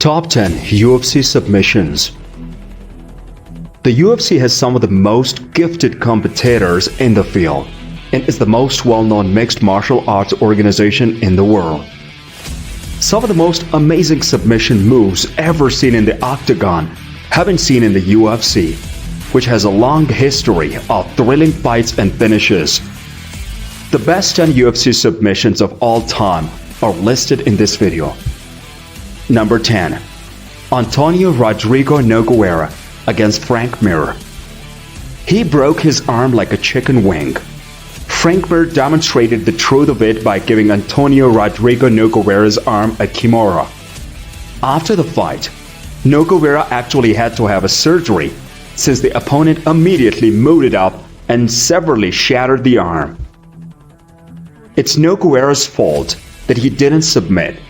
Top 10 UFC Submissions. The UFC has some of the most gifted competitors in the field and is the most well-known mixed martial arts organization in the world. Some of the most amazing submission moves ever seen in the octagon have been seen in the UFC, which has a long history of thrilling fights and finishes. The best 10 UFC submissions of all time are listed in this video. Number 10. Antonio Rodrigo Nogueira against Frank Mir. He broke his arm like a chicken wing. Frank Mir demonstrated the truth of it by giving Antonio Rodrigo Nogueira's arm a kimura. After the fight, Nogueira actually had to have a surgery since the opponent immediately moved it up and severely shattered the arm. It's Nogueira's fault that he didn't submit,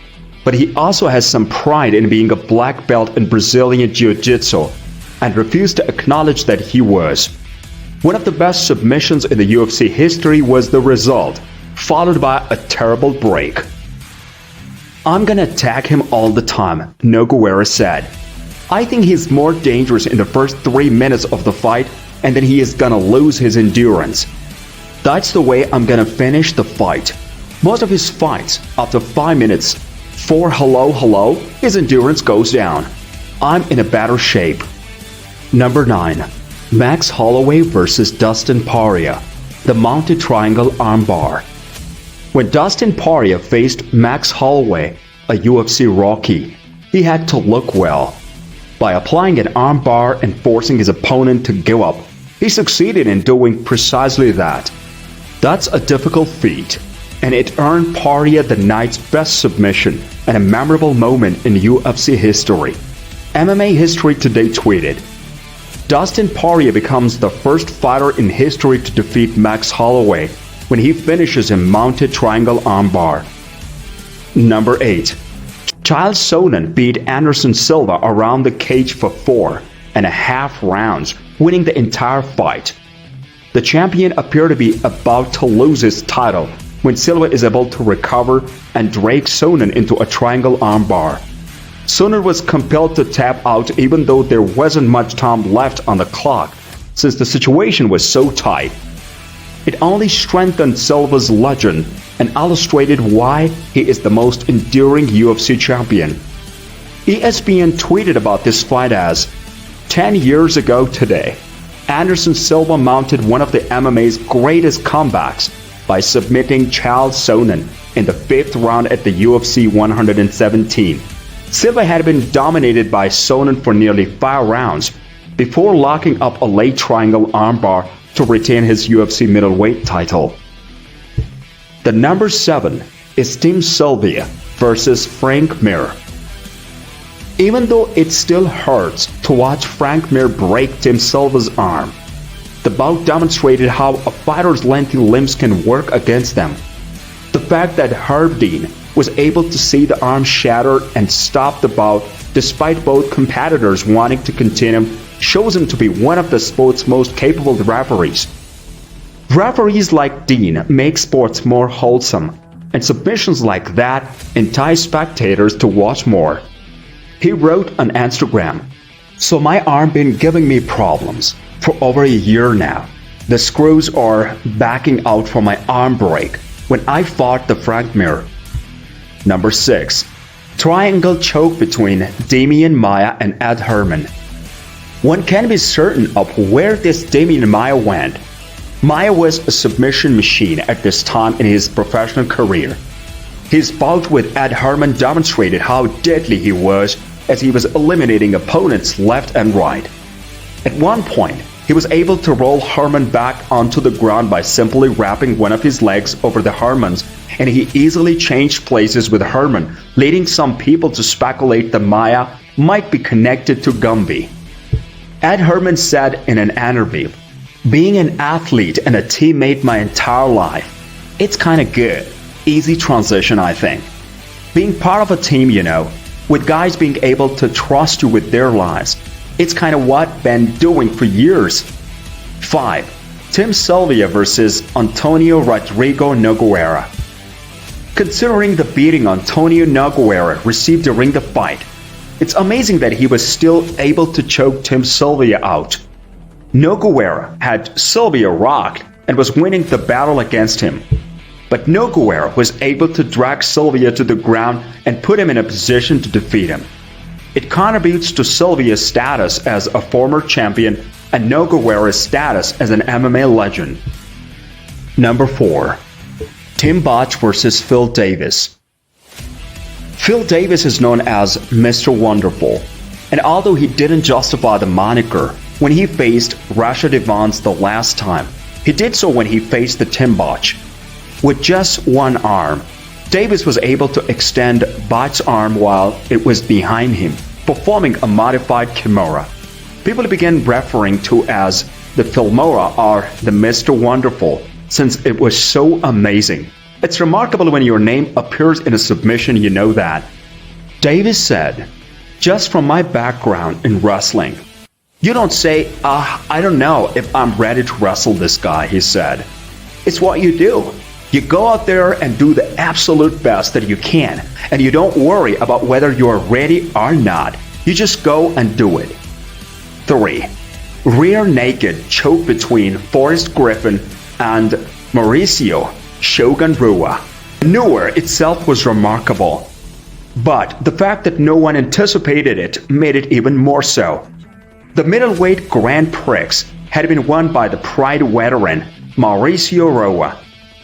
but he also has some pride in being a black belt in Brazilian Jiu-Jitsu and refused to acknowledge that he was. One of the best submissions in the UFC history was the result, followed by a terrible break. "I'm gonna attack him all the time," Nogueira said. "I think he's more dangerous in the first 3 minutes of the fight, and then he is gonna lose his endurance. That's the way I'm gonna finish the fight." Most of his fights, after 5 minutes, for hello, his endurance goes down. "I'm in a better shape." Number 9. Max Holloway vs. Dustin Poirier, the mounted triangle armbar. When Dustin Poirier faced Max Holloway, a UFC rookie, he had to look well. By applying an armbar and forcing his opponent to give up, he succeeded in doing precisely that. That's a difficult feat, and it earned Poirier the night's best submission and a memorable moment in UFC history. MMA History Today tweeted, "Dustin Poirier becomes the first fighter in history to defeat Max Holloway when he finishes a mounted triangle armbar." Number 8. Chael Sonnen beat Anderson Silva around the cage for 4.5 rounds, winning the entire fight. The champion appeared to be about to lose his title when Silva is able to recover and drag Sonnen into a triangle armbar. Sonnen was compelled to tap out even though there wasn't much time left on the clock since the situation was so tight. It only strengthened Silva's legend and illustrated why he is the most enduring UFC champion. ESPN tweeted about this fight as, "10 years ago today, Anderson Silva mounted one of the MMA's greatest comebacks by submitting Chael Sonnen in the 5th round at the UFC 117. Silva had been dominated by Sonnen for nearly 5 rounds before locking up a late triangle armbar to retain his UFC middleweight title." The number 7 is Team Sylvia versus Frank Mir. Even though it still hurts to watch Frank Mir break Tim Silva's arm, the bout demonstrated how a fighter's lengthy limbs can work against them. The fact that Herb Dean was able to see the arm shatter and stop the bout despite both competitors wanting to continue shows him to be one of the sport's most capable referees. Referees like Dean make sports more wholesome, and submissions like that entice spectators to watch more. He wrote on Instagram, "So my arm been giving me problems for over a year now. The screws are backing out from my arm break when I fought the Frank Mir." Number 6. Triangle choke between Demian Maia and Ed Herman. One can be certain of where this Demian Maia went. Maia was a submission machine at this time in his professional career. His bout with Ed Herman demonstrated how deadly he was as he was eliminating opponents left and right. At one point, he was able to roll Herman back onto the ground by simply wrapping one of his legs over the Herman's, and he easily changed places with Herman, leading some people to speculate that Maia might be connected to Gumby. Ed Herman said in an interview, "Being an athlete and a teammate my entire life, it's kinda good. Easy transition, I think. Being part of a team, with guys being able to trust you with their lives. It's kind of what been doing for years." 5. Tim Sylvia vs. Antonio Rodrigo Nogueira. Considering the beating Antonio Nogueira received during the fight, It's amazing that he was still able to choke Team Sylvia out. Nogueira had Sylvia rocked and was winning the battle against him. But Nogueira was able to drag Sylvia to the ground and put him in a position to defeat him. It contributes to Sylvia's status as a former champion and Nogueira's status as an MMA legend. Number 4. Tim Bosch vs. Phil Davis. Phil Davis is known as Mr. Wonderful, and although he didn't justify the moniker when he faced Rasha Devons the last time, he did so when he faced the Tim Bosch. With just one arm, Davis was able to extend Bosch's arm while it was behind him, performing a modified kimura. People began referring to as the Filmora or the Mr. Wonderful since it was so amazing. It's remarkable when your name appears in a submission, you know that. Davis said, "Just from my background in wrestling, you don't say, I don't know if I'm ready to wrestle this guy," he said. It's what you do. You go out there and do the absolute best that you can, and you don't worry about whether you're ready or not. You just go and do it. 3. Rear naked choke between Forrest Griffin and Mauricio Shogun Rua. The newer itself was remarkable, but the fact that no one anticipated it made it even more so. The middleweight Grand Prix had been won by the Pride veteran Mauricio Rua.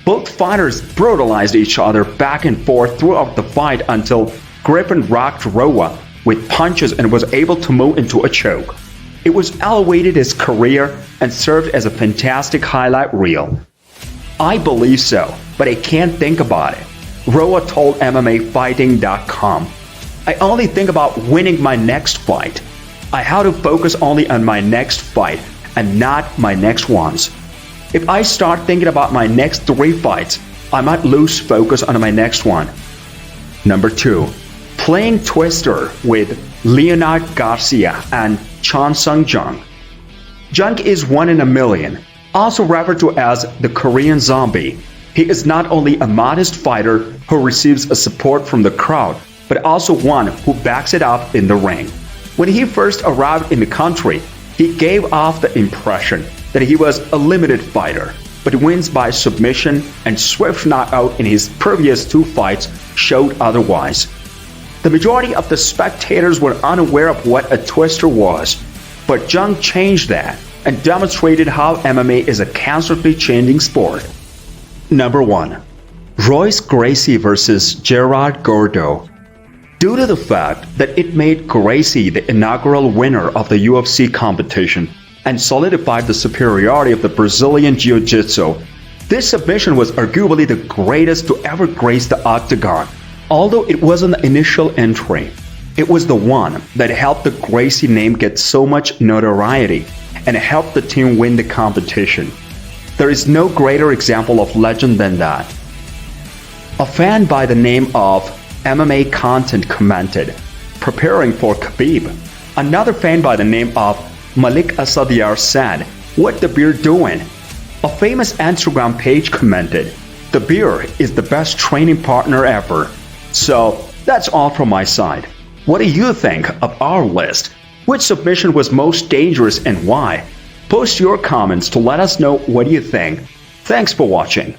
Both fighters brutalized each other back and forth throughout the fight until Griffin rocked Rua with punches and was able to move into a choke. It was elevated his career and served as a fantastic highlight reel. "I believe so, but I can't think about it," Rua told MMAfighting.com. "I only think about winning my next fight. I have to focus only on my next fight and not my next ones. If I start thinking about my next 3 fights, I might lose focus on my next one." Number 2. Playing Twister with Leonard Garcia and Chan Sung Jung. Jung is 1 in a million, also referred to as the Korean Zombie. He is not only a modest fighter who receives a support from the crowd, but also one who backs it up in the ring. When he first arrived in the country, he gave off the impression that he was a limited fighter, but wins by submission and swift knockout in his previous 2 fights showed otherwise. The majority of the spectators were unaware of what a twister was, but Jung changed that and demonstrated how MMA is a constantly changing sport. Number 1. Royce Gracie vs. Gerard Gordeau. Due to the fact that it made Gracie the inaugural winner of the UFC competition and solidified the superiority of the Brazilian Jiu-Jitsu, this submission was arguably the greatest to ever grace the octagon. Although it wasn't the initial entry, it was the one that helped the Gracie name get so much notoriety and helped the team win the competition. There is no greater example of legend than that. A fan by the name of MMA Content commented, "Preparing for Khabib." Another fan by the name of Malik Asadyar said, "What the beer doing?" A famous Instagram page commented, "The beer is the best training partner ever." So that's all from my side. What do you think of our list? Which submission was most dangerous and why? Post your comments to let us know what you think. Thanks for watching.